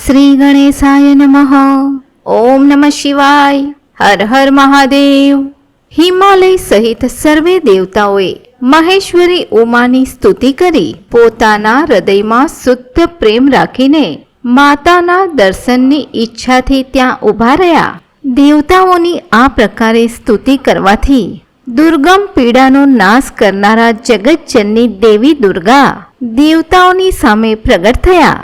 શ્રી ગણેશાય નમઃ. ઓમ નમઃ શિવાય. હર હર મહાદેવ. હિમાલય સહિત સર્વે દેવતાઓએ મહેશ્વરી ઉમાની સ્તુતિ કરી પોતાના હૃદયમાં શુદ્ધ પ્રેમ રાખીને માતાના દર્શનની ઈચ્છાથી ત્યાં ઊભા રહ્યા. દેવતાઓની આ પ્રકારે સ્તુતિ કરવાથી દુર્ગમ પીડાનો નાશ કરનારા જગતજનની દેવી દુર્ગા દેવતાઓની સામે પ્રગટ થયા.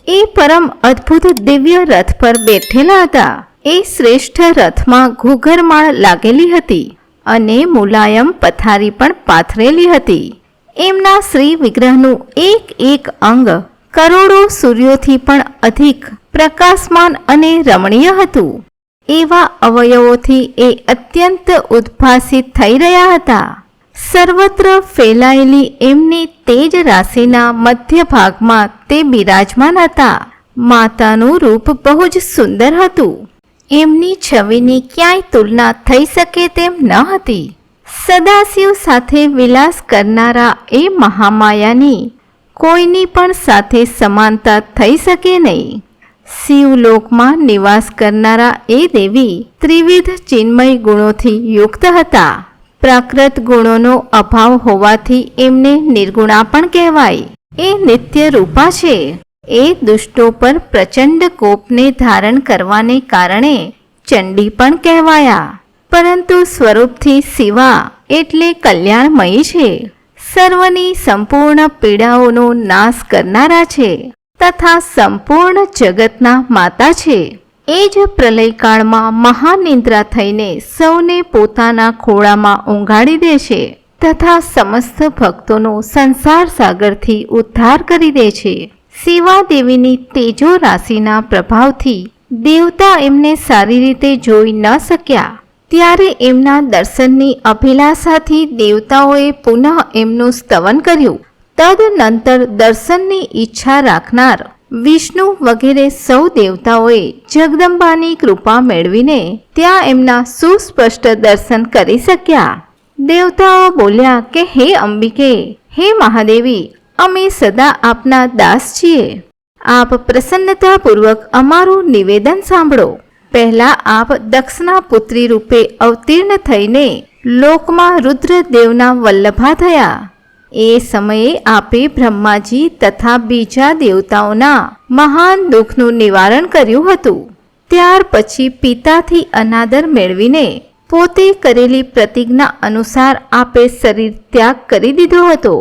એ પરમ અદ્ભુત દિવ્ય રથ પર બેઠેલા હતા. એ શ્રેષ્ઠ રથમાં ઘૂઘરમાળ લાગેલી હતી અને મુલાયમ પથારી પણ પાથરેલી હતી. એમના શ્રી વિગ્રહનું એક એક અંગ કરોડો સૂર્યોથી પણ અધિક પ્રકાશમાન અને રમણીય હતું. એવા અવયવોથી એ અત્યંત ઉદ્ભાસિત થઈ રહ્યા હતા. સર્વત્ર ફેલાયેલી એમની તેજ રાશિના મધ્ય ભાગમાં તે બિરાજમાન હતા. માતાનું રૂપ બહુ જ સુંદર હતું. એમની છબીની ક્યાંય તુલના થઈ શકે તેમ ન હતી. સદાશિવ સાથે વિલાસ કરનારા એ મહામાયાની કોઈની પણ સાથે સમાનતા થઈ શકે નહીં. શિવલોકમાં નિવાસ કરનારા એ દેવી ત્રિવિધ ચિન્મય ગુણોથી યુક્ત હતા. પ્રાકૃત ગુણોનો અભાવ હોવાથી એમને નિર્ગુણા પણ કહેવાય. એ નિત્ય રૂપા છે. એ દુષ્ટો પર પ્રચંડ કોપને ધારણ કરવાને કારણે ચંડી પણ કહેવાયા. પરંતુ સ્વરૂપથી શિવા એટલે કલ્યાણમયી છે. સર્વની સંપૂર્ણ પીડાઓનો નાશ કરનારા છે તથા સંપૂર્ણ જગતના માતા છે. એ જ પ્રલયકાળમાં મહાનિદ્રા થઈને સૌને પોતાના ખોળામાં ઊંઘાડી દે છે તથા સમસ્ત ભક્તોનો સંસાર સાગરથી ઉદ્ધાર કરી દે છે. શિવા દેવીની તેજો રાશિના પ્રભાવથી દેવતા એમને સારી રીતે જોઈ ન શક્યા. ત્યારે એમના દર્શનની અભિલાષાથી દેવતાઓએ પુનઃ એમનું સ્તવન કર્યું. તદનંતર દર્શનની ઈચ્છા રાખનાર વિષ્ણુ વગેરે સૌ દેવતાઓએ જગદંબાની કૃપા મેળવીને ત્યાં એમના સુસ્પષ્ટ દર્શન કરી શક્યા. દેવતાઓ બોલ્યા કે હે અંબિકે, હે મહાદેવી, અમે સદા આપના દાસ છીએ. આપ પ્રસન્નતાપૂર્વક અમારું નિવેદન સાંભળો. પહેલા આપ દક્ષના પુત્રી રૂપે અવતીર્ણ થઈને લોકમાં રુદ્રદેવના વલ્લભા થયા. એ સમયે આપે બ્રહ્માજી તથા બીજા દેવતાઓના મહાન દુઃખનું નિવારણ કર્યું હતું. ત્યાર પછી પિતાથી અનાદર મેળવીને પોતે કરેલી પ્રતિજ્ઞા અનુસાર આપે શરીર ત્યાગ કરી દીધો હતો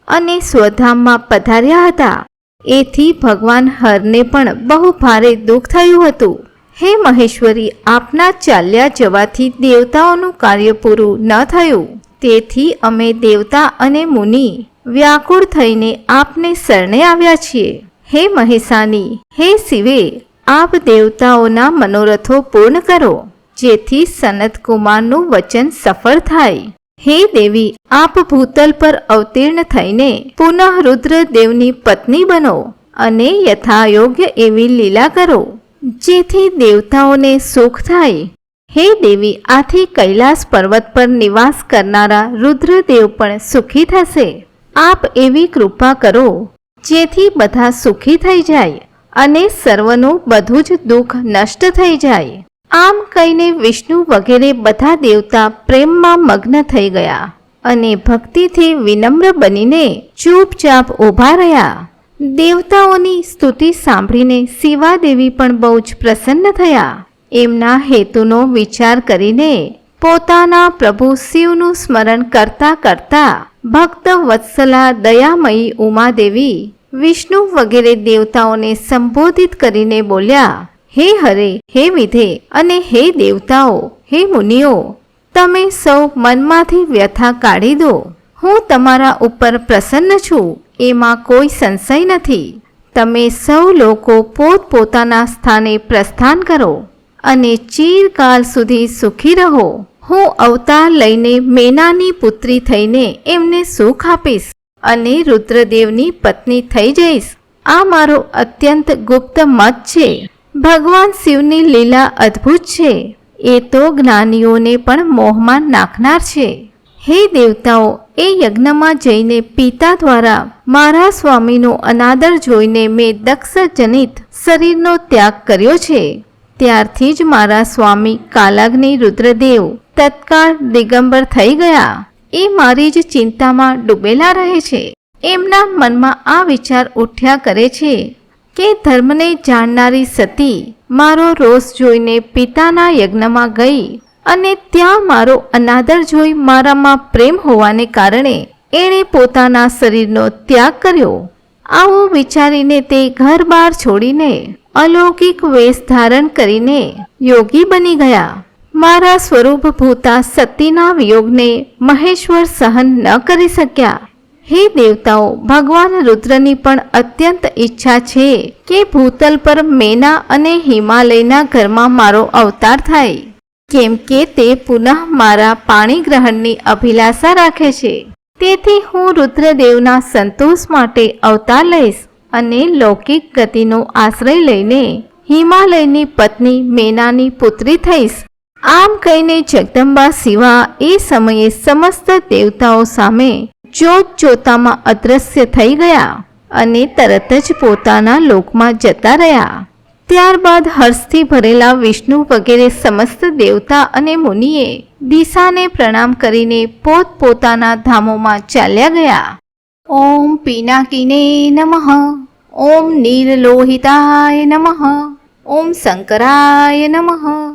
અને સ્વધામમાં પધાર્યા હતા. એથી ભગવાન હરને પણ બહુ ભારે દુઃખ થયું હતું. હે મહેશ્વરી, આપના ચાલ્યા જવાથી દેવતાઓનું કાર્ય પૂરું ન થયું. તેથી અમે દેવતા અને મુનિ વ્યાકુળ થઈને આપને શરણે આવ્યા છીએ. હે મહેશાની, હે શિવે, આપ દેવતાઓના મનોરથો પૂર્ણ કરો જેથી સનત કુમારનું વચન સફળ થાય. હે દેવી, આપ ભૂતલ પર અવતીર્ણ થઈને પુનઃ રુદ્રદેવની પત્ની બનો અને યથાયોગ્ય એવી લીલા કરો જેથી દેવતાઓને સુખ થાય. હે દેવી, આથી કૈલાસ પર્વત પર નિવાસ કરનારા રુદ્રદેવ પણ સુખી થશે. આપ એવી કૃપા કરો જેથી બધા સુખી થઈ જાય અને સર્વનું બધું જ દુઃખ નષ્ટ થઈ જાય. આમ કહીને વિષ્ણુ વગેરે બધા દેવતા પ્રેમમાં મગ્ન થઈ ગયા અને ભક્તિથી વિનમ્ર બનીને ચૂપચાપ ઊભા રહ્યા. દેવતાઓની સ્તુતિ સાંભળીને શિવાદેવી પણ બહુ જ પ્રસન્ન થયા. એમના હેતુનો વિચાર કરીને પોતાના પ્રભુ શિવનું સ્મરણ કરતા કરતા ભક્ત વત્સલા દયામયી ઉમાદેવી વિષ્ણુ વગેરે દેવતાઓને સંબોધિત કરીને બોલ્યા, હે હરે, હે વિધે અને હે દેવતાઓ, હે મુનિઓ, તમે સૌ મનમાંથી વ્યથા કાઢી દો. હું તમારા ઉપર પ્રસન્ન છું, એમાં કોઈ સંશય નથી. તમે સૌ લોકો પોતપોતાના સ્થાને પ્રસ્થાન કરો અને ચિરકાલ સુધી સુખી રહો. હું અવતાર લઈને મેનાની પુત્રી થઈને એમને સુખ આપીશ અને રુદ્રદેવની પત્ની થઈ જઈશ. આ મારો અત્યંત ગુપ્ત મત છે. ભગવાન શિવની લીલા અદ્ભુત છે. એ તો જ્ઞાનીઓને પણ મોહમાં નાખનાર છે. હે દેવતાઓ, એ યજ્ઞમાં જઈને પિતા દ્વારા મારા સ્વામીનો અનાદર જોઈને મેં દક્ષ જનિત શરીરનો ત્યાગ કર્યો છે. ત્યારથી જ મારા સ્વામી કાલાગ્નિ રુદ્રદેવ તત્કાળ દિગંબર થઈ ગયા. એ મારી જ ચિંતામાં ડૂબેલા રહે છે. એમના મનમાં આ વિચાર ઉઠ્યા કરે છે કે ધર્મને જાણનારી સતી મારો રોષ જોઈને પિતાના યજ્ઞમાં ગઈ અને ત્યાં મારો અનાદર જોઈ મારામાં પ્રેમ હોવાને કારણે એણે પોતાના શરીરનો ત્યાગ કર્યો. આવું વિચારીને તે ઘર-બાર છોડીને અલૌકિક વેશ ધારણ કરીને યોગી બની ગયા. મારા સ્વરૂપભૂતા સતીના વિયોગને મહેશ્વર સહન ન કરી શક્યા. હે દેવતાઓ, ભગવાન રુદ્રની પણ અત્યંત ઈચ્છા છે કે ભૂતલ પર મેના અને હિમાલયના ઘરમાં મારો અવતાર થાય, કેમ કે તે પુનઃ મારા પાણી ગ્રહણની અભિલાષા રાખે છે. તેથી હું રુદ્રદેવના સંતોષ માટે અવતાર લઈશ અને લૌકિક ગતિનો આશ્રય લઈને હિમાલયની પત્ની મેનાની પુત્રી થઈશ. આમ કહીને જગદંબા શિવા એ સમયે સમસ્ત દેવતાઓ સામે જોત જોતામાં અદ્રશ્ય થઈ ગયા અને તરત જ પોતાના લોકમાં જતા રહ્યા. ત્યારબાદ હર્ષથી ભરેલા વિષ્ણુ વગેરે સમસ્ત દેવતા અને મુનિએ દિશાને પ્રણામ કરીને પોતપોતાના ધામોમાં ચાલ્યા ગયા. ઓમ પિનાકિને નમઃ. ઓમ નીલલોહિતાય નમઃ. ઓમ શંકરાય નમઃ.